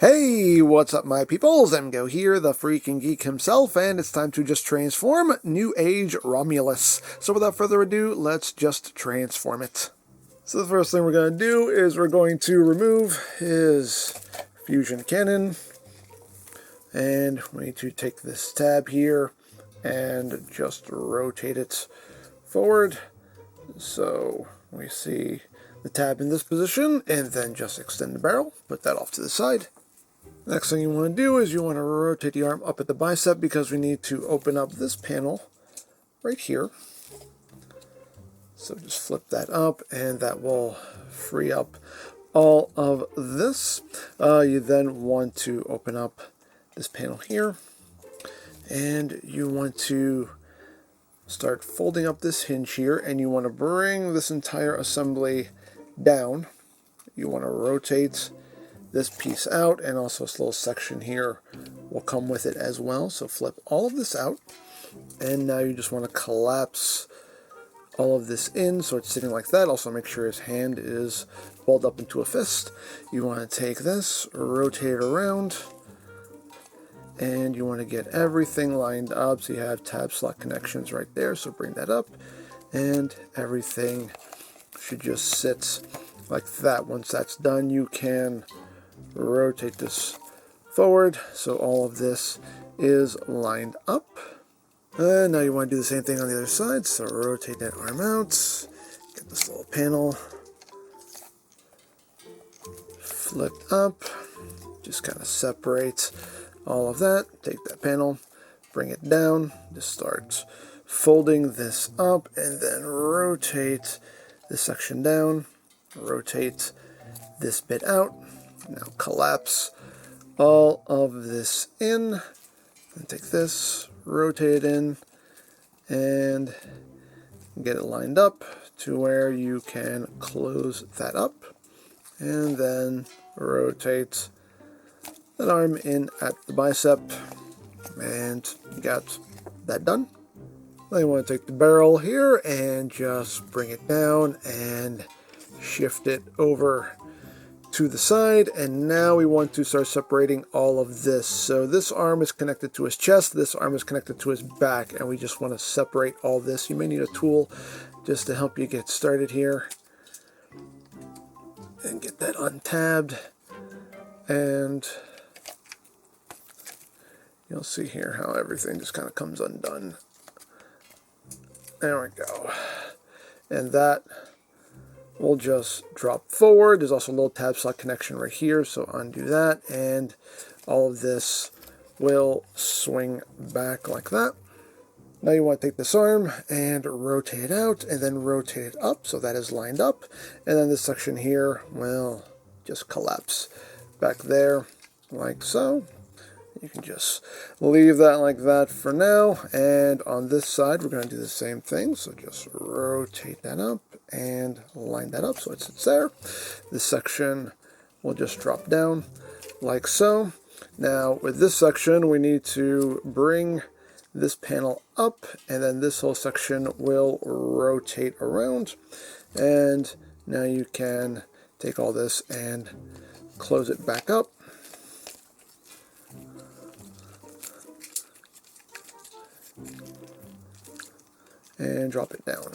Hey, what's up my peoples? Emgo here, the freaking geek himself, and it's time to just transform Newage Romulus. So without further ado, let's just transform it. So the first thing we're going to do is we're going to remove his fusion cannon. And we need to take this tab here and just rotate it forward. So we see the tab in this position, and then just extend the barrel, put that off to the side. Next thing you want to do is you want to rotate the arm up at the bicep because we need to open up this panel right here. So just flip that up and that will free up all of this. You then want to open up this panel here and you want to start folding up this hinge here and you want to bring this entire assembly down. You want to rotate this piece out, and also this little section here will come with it as well. So flip all of this out, and now you just want to collapse all of this in so it's sitting like that. Also make sure his hand is balled up into a fist. You want to take this, rotate it around, and you want to get everything lined up so you have tab slot connections right there. So bring that up, and everything should just sit like that. Once that's done, you can rotate this forward so all of this is lined up. And now you want to do the same thing on the other side, so rotate that arm out, get this little panel flipped up, just kind of separate all of that, take that panel, bring it down, just start folding this up, and then rotate this section down, rotate this bit out. Now collapse all of this in, and take this, rotate it in, and get it lined up to where you can close that up, and then rotate that arm in at the bicep, and you got that done. Then you want to take the barrel here and just bring it down and shift it over to the side, and now we want to start separating all of this. So this arm is connected to his chest, this arm is connected to his back, and we just want to separate all this. You may need a tool just to help you get started here and get that untabbed, and you'll see here how everything just kind of comes undone. There we go, and that we'll just drop forward. There's also a little tab slot connection right here, so undo that, and all of this will swing back like that. Now you want to take this arm and rotate it out, and then rotate it up so that is lined up, and then this section here will just collapse back there like so. You can just leave that like that for now, and on this side we're going to do the same thing, so just rotate that up and line that up so it sits there. This section will just drop down like so. Now with this section we need to bring this panel up, and then this whole section will rotate around, and now you can take all this and close it back up. And drop it down.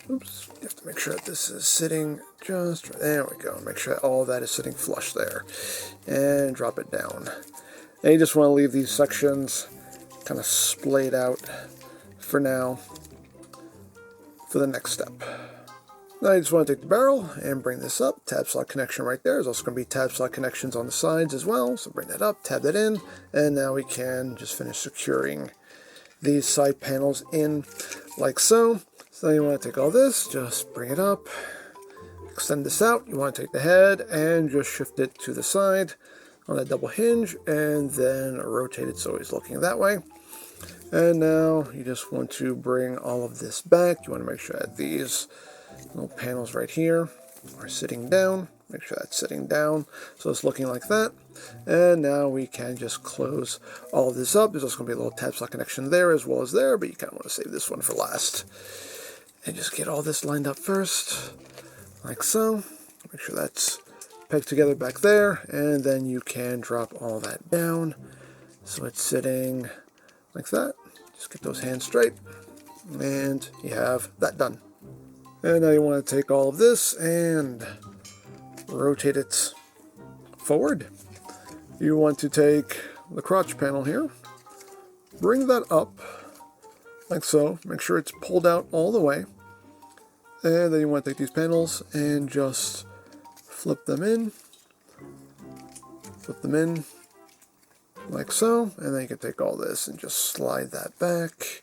Oops, you have to make sure that this is sitting just right. There we go. Make sure that all of that is sitting flush there. And drop it down. And you just want to leave these sections kind of splayed out for now for the next step. Now you just want to take the barrel and bring this up. Tab slot connection right there. There's also going to be tab slot connections on the sides as well. So bring that up, tab that in, and now we can just finish securing these side panels in like so. So you want to take all this, just bring it up, extend this out. You want to take the head and just shift it to the side on that double hinge, and then rotate it so it's looking that way. And now you just want to bring all of this back. You want to make sure that these little panels right here are sitting down. Make sure that's sitting down so it's looking like that. And now we can just close all of this up. There's also going to be a little tab slot connection there as well as there, but you kind of want to save this one for last. And just get all this lined up first, like so. Make sure that's peg together back there, and then you can drop all that down so it's sitting like that. Just get those hands straight, and you have that done. And now you want to take all of this and rotate it forward. You want to take the crotch panel here, bring that up like so, make sure it's pulled out all the way, and then you want to take these panels and just flip them in like so, and then you can take all this and just slide that back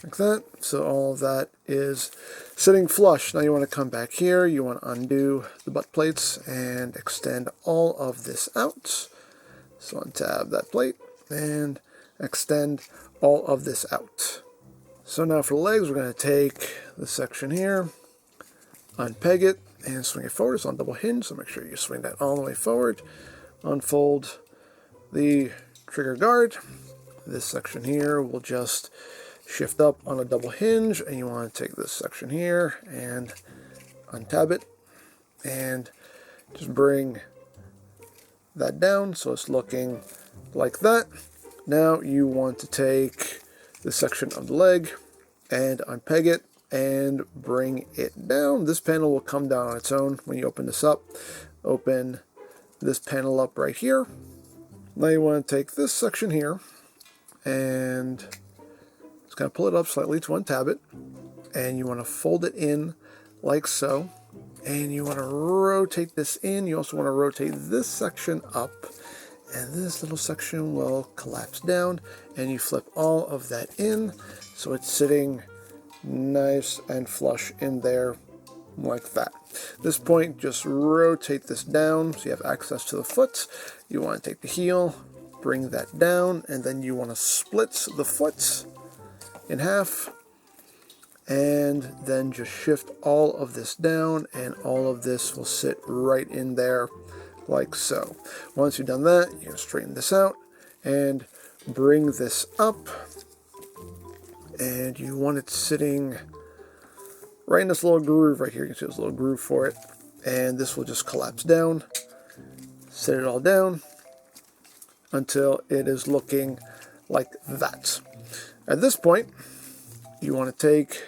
like that. So all of that is sitting flush. Now you want to come back here, you want to undo the butt plates and extend all of this out. So untab that plate and extend all of this out. So now for the legs, we're going to take this section here, unpeg it, and swing it forward. It's on double hinge, so make sure you swing that all the way forward. Unfold the trigger guard. This section here will just shift up on a double hinge, and you want to take this section here and untab it and just bring that down so it's looking like that. Now you want to take this section of the leg and unpeg it and bring it down. This panel will come down on its own when you open this up. Open this panel up right here. Now you want to take this section here and just kind of pull it up slightly to untab it, and you want to fold it in like so, and you want to rotate this in. You also want to rotate this section up, and this little section will collapse down, and you flip all of that in so it's sitting nice and flush in there like that. At this point, just rotate this down so you have access to the foot. You want to take the heel, bring that down, and then you want to split the foot in half, and then just shift all of this down, and all of this will sit right in there like so. Once you've done that, you can straighten this out and bring this up, and you want it sitting right in this little groove right here. You can see this little groove for it, and this will just collapse down. Sit it all down until it is looking like that. At this point, you want to take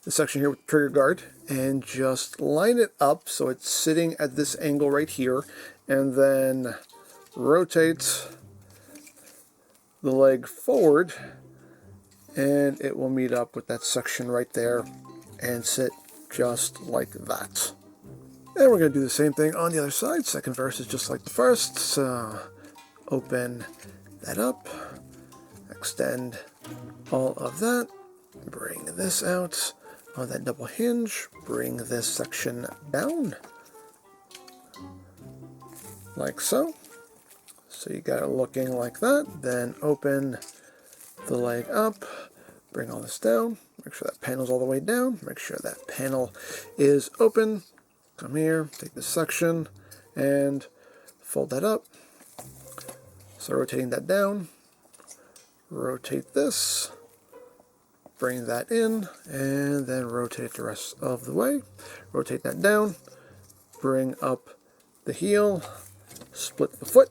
the section here with the trigger guard and just line it up so it's sitting at this angle right here, and then rotate the leg forward, and it will meet up with that section right there and sit just like that. And we're going to do the same thing on the other side. Second verse is just like the first. So open that up, extend all of that, bring this out on that double hinge, bring this section down like so. So you got it looking like that. Then open the leg up, bring all this down, make sure that panel's all the way down, make sure that panel is open. Come here, take this section and fold that up. So rotating that down, rotate this, bring that in, and then rotate it the rest of the way. Rotate that down, bring up the heel, split the foot,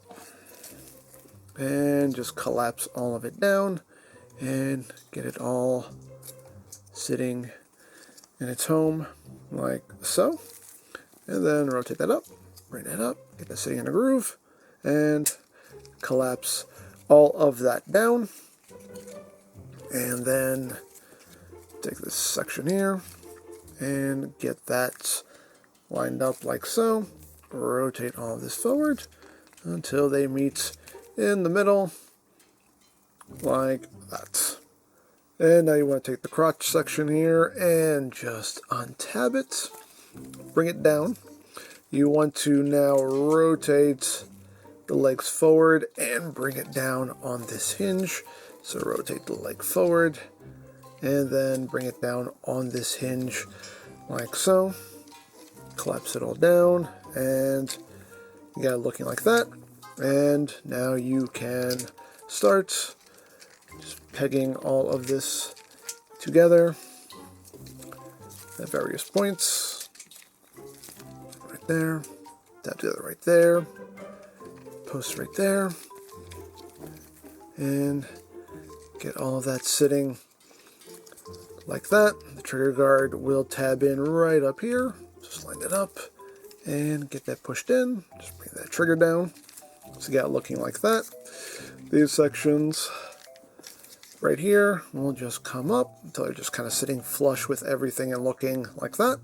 and just collapse all of it down and get it all sitting in its home like so. And then rotate that up, bring that up, get that sitting in a groove, and collapse all of that down. And then take this section here and get that lined up like so. Rotate all of this forward until they meet in the middle like that. And now you want to take the crotch section here and just untab it, bring it down. You want to now rotate the legs forward and bring it down on this hinge. So rotate the leg forward and then bring it down on this hinge like so. Collapse it all down, and you got it looking like that. And now you can start just pegging all of this together at various points right there. tab together right there, post right there, and get all of that sitting like that. The trigger guard will tab in right up here. Just line it up and get that pushed in. Just bring that trigger down. So you got it looking like that. These sections right here will just come up until they're just kind of sitting flush with everything and looking like that.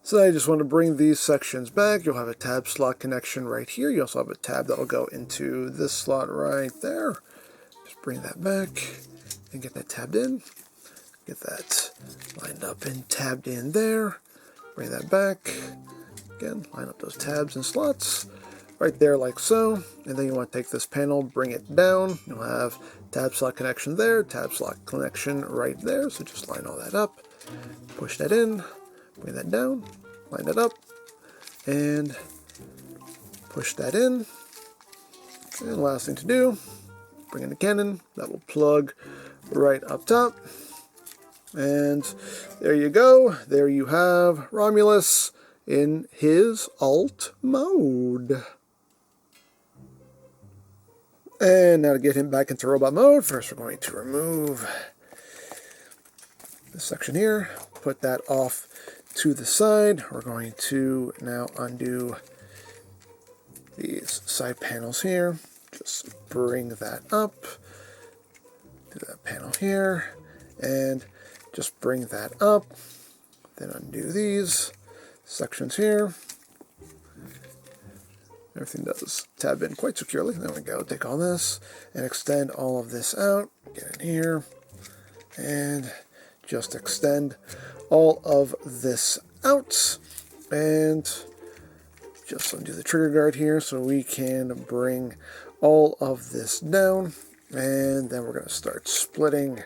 So now you just want to bring these sections back. You'll have a tab slot connection right here. You also have a tab that will go into this slot right there. Just bring that back and get that tabbed in. Get that lined up and tabbed in there. Bring that back. Again, line up those tabs and slots right there like so. And then you want to take this panel, bring it down. You'll have tab slot connection there, tab slot connection right there. So just line all that up. Push that in. Bring that down. Line it up. And push that in. And last thing to do, bring in the cannon. That will plug right up top. And there you go. There you have Romulus in his alt mode. And now to get him back into robot mode, first we're going to remove this section here, put that off to the side. We're going to now undo these side panels here. Just bring that up, do that panel here, and just bring that up, then undo these sections here. Everything does tab in quite securely. There we go. Take all this and extend all of this out. Get in here and just extend all of this out. And just undo the trigger guard here so we can bring all of this down. And then we're going to start splitting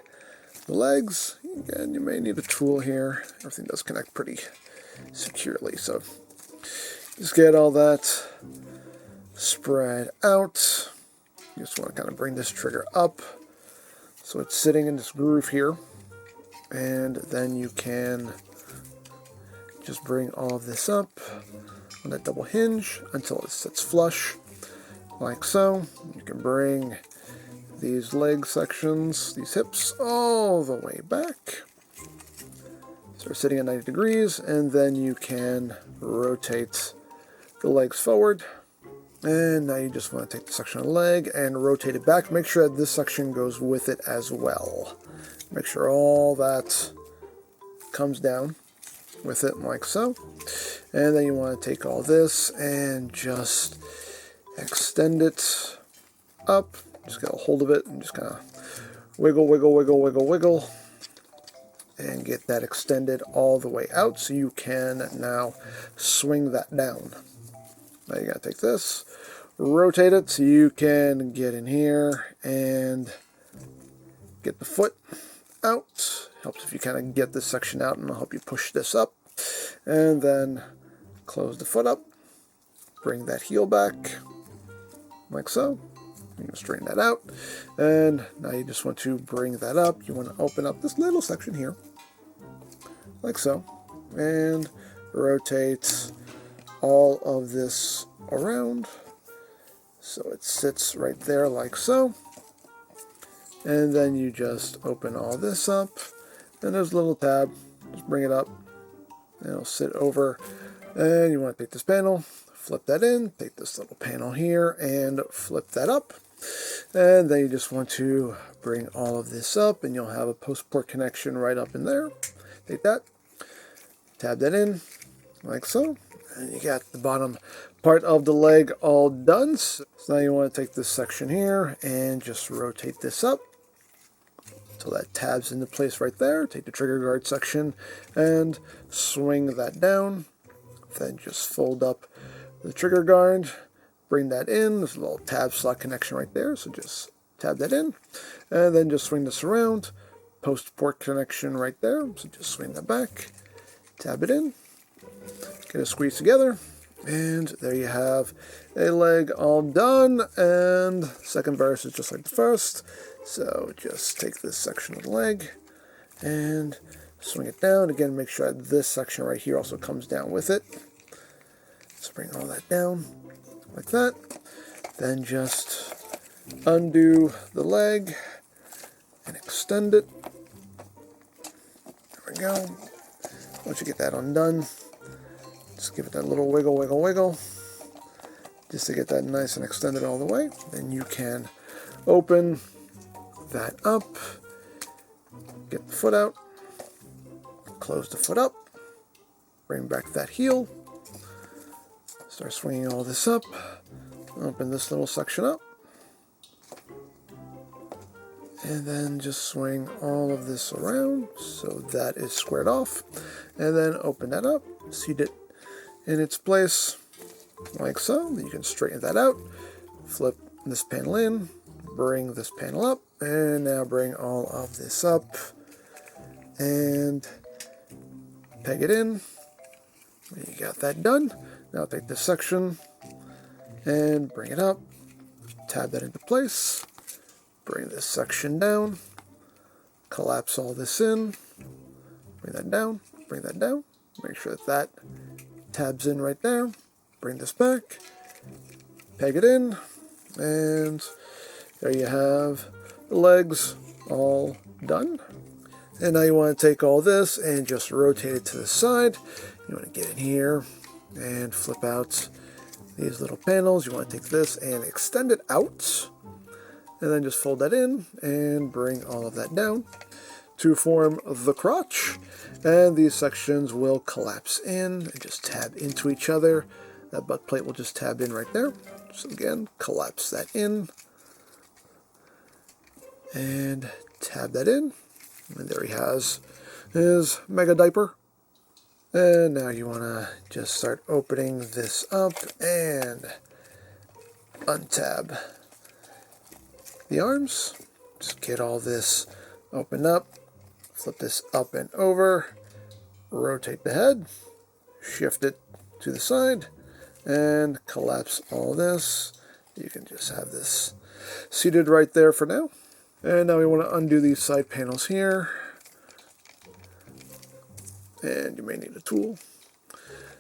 the legs. Again, you may need a tool here. Everything does connect pretty securely, so just get all that spread out. You just want to kind of bring this trigger up so it's sitting in this groove here, and then you can just bring all of this up on that double hinge until it sits flush like so. You can bring these leg sections, these hips, all the way back. So they're sitting at 90 degrees, and then you can rotate the legs forward. And now you just want to take the section of the leg and rotate it back. Make sure that this section goes with it as well. Make sure all that comes down with it like so. And then you want to take all this and just extend it up. Just get a hold of it and just kind of wiggle, wiggle, wiggle, wiggle, wiggle, and get that extended all the way out so you can now swing that down. Now you gotta take this, rotate it so you can get in here and get the foot out. Helps if you kind of get this section out, and I'll help you push this up. And then close the foot up, bring that heel back like so. You can straighten that out, and now you just want to bring that up. You want to open up this little section here, like so, and rotate all of this around so it sits right there like so. And then you just open all this up, and there's a little tab. Just bring it up, and it'll sit over. And you want to take this panel, flip that in, take this little panel here, and flip that up. And then you just want to bring all of this up, and you'll have a post port connection right up in there. Take that, tab that in, like so. And you got the bottom part of the leg all done. So now you want to take this section here and just rotate this up until that tabs into place right there. Take the trigger guard section and swing that down. Then just fold up the trigger guard. Bring that in. There's a little tab slot connection right there, so just tab that in. And then just swing this around. Post port connection right there, so just swing that back. Tab it in. Get it squeezed together. And there you have a leg all done. And second verse is just like the first. So just take this section of the leg and swing it down. Again, make sure that this section right here also comes down with it. Let's bring all that down like that. Then just undo the leg and extend it. There we go. Once you get that undone, just give it that little wiggle, wiggle, wiggle, just to get that nice and extended all the way. Then you can open that up, get the foot out, close the foot up, bring back that heel, start swinging all this up, open this little section up, and then just swing all of this around so that is squared off, and then open that up, seat it in its place like so. You can straighten that out, flip this panel in, bring this panel up, and now bring all of this up and peg it in. You got that done. Now take this section and bring it up, tab that into place, bring this section down, collapse all this in, bring that down, make sure that that tabs in right there, bring this back, peg it in, and there you have the legs all done. And now you want to take all this and just rotate it to the side. You want to get in here and flip out these little panels. You want to take this and extend it out, and then just fold that in and bring all of that down to form the crotch. And these sections will collapse in and just tab into each other. That butt plate will just tab in right there. So again, collapse that in and tab that in. And there he has his mega diaper. And now you want to just start opening this up and untab the arms. Just get all this opened up, flip this up and over, rotate the head, shift it to the side, and collapse all this. You can just have this seated right there for now. And now we want to undo these side panels here. And you may need a tool.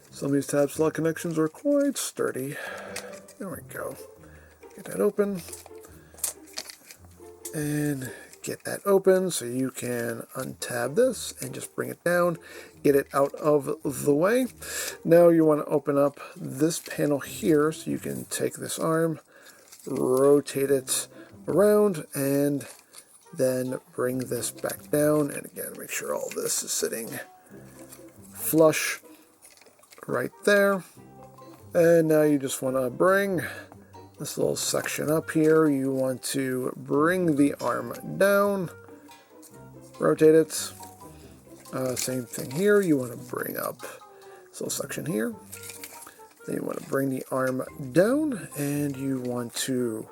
Some of these tab slot connections are quite sturdy. There we go. Get that open. And get that open so you can untab this and just bring it down. Get it out of the way. Now you want to open up this panel here so you can take this arm, rotate it around, and then bring this back down. And again, make sure all this is sitting flush right there. And now you just want to bring this little section up here. You want to bring the arm down, rotate it. Same thing here. You want to bring up this little section here. Then you want to bring the arm down, and you want to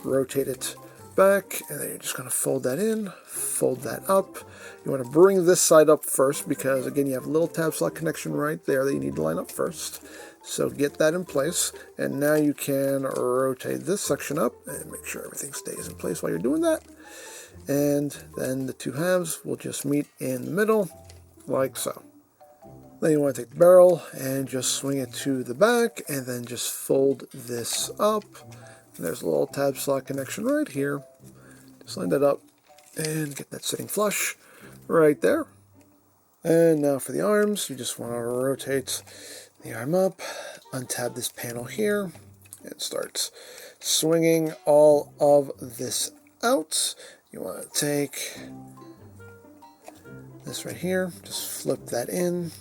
rotate it back, and then you're just going to fold that in, fold that up. You want to bring this side up first because, again, you have a little tab slot connection right there that you need to line up first. So get that in place, and now you can rotate this section up and make sure everything stays in place while you're doing that. And then the two halves will just meet in the middle, like so. Then you want to take the barrel and just swing it to the back, and then just fold this up. And there's a little tab slot connection right here. Just line that up and get that sitting flush right there. And now for the arms, you just want to rotate the arm up, untab this panel here, and start swinging all of this out. You want to take this right here, just flip that in,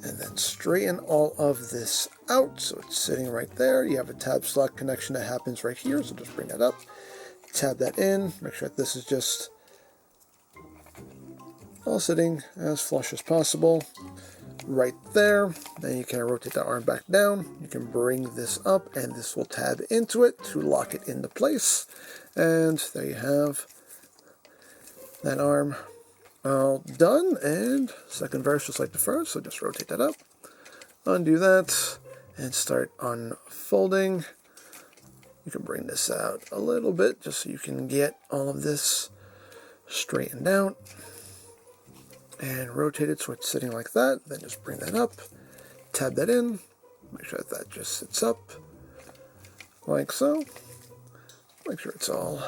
and then straighten all of this out so it's sitting right there. You have a tab slot connection that happens right here, so just bring that up, tab that in, make sure that this is just all sitting as flush as possible right there. Then you can rotate the arm back down. You can bring this up, and this will tab into it to lock it into place. And there you have that arm all done, and second verse just like the first, so just rotate that up, undo that, and start unfolding. You can bring this out a little bit just so you can get all of this straightened out, and rotate it so it's sitting like that. Then just bring that up, tab that in. Make sure that just sits up like so. Make sure it's all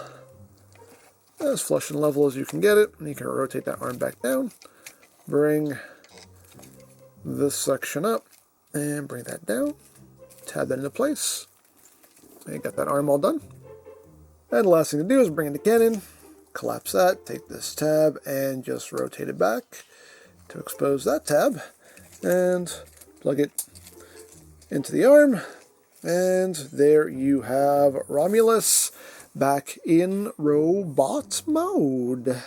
as flush and level as you can get it. And you can rotate that arm back down. Bring this section up and bring that down. Tab that into place. And you got that arm all done. And the last thing to do is bring in the cannon, collapse that, take this tab and just rotate it back to expose that tab. And plug it into the arm. And there you have Romulus back in robot mode.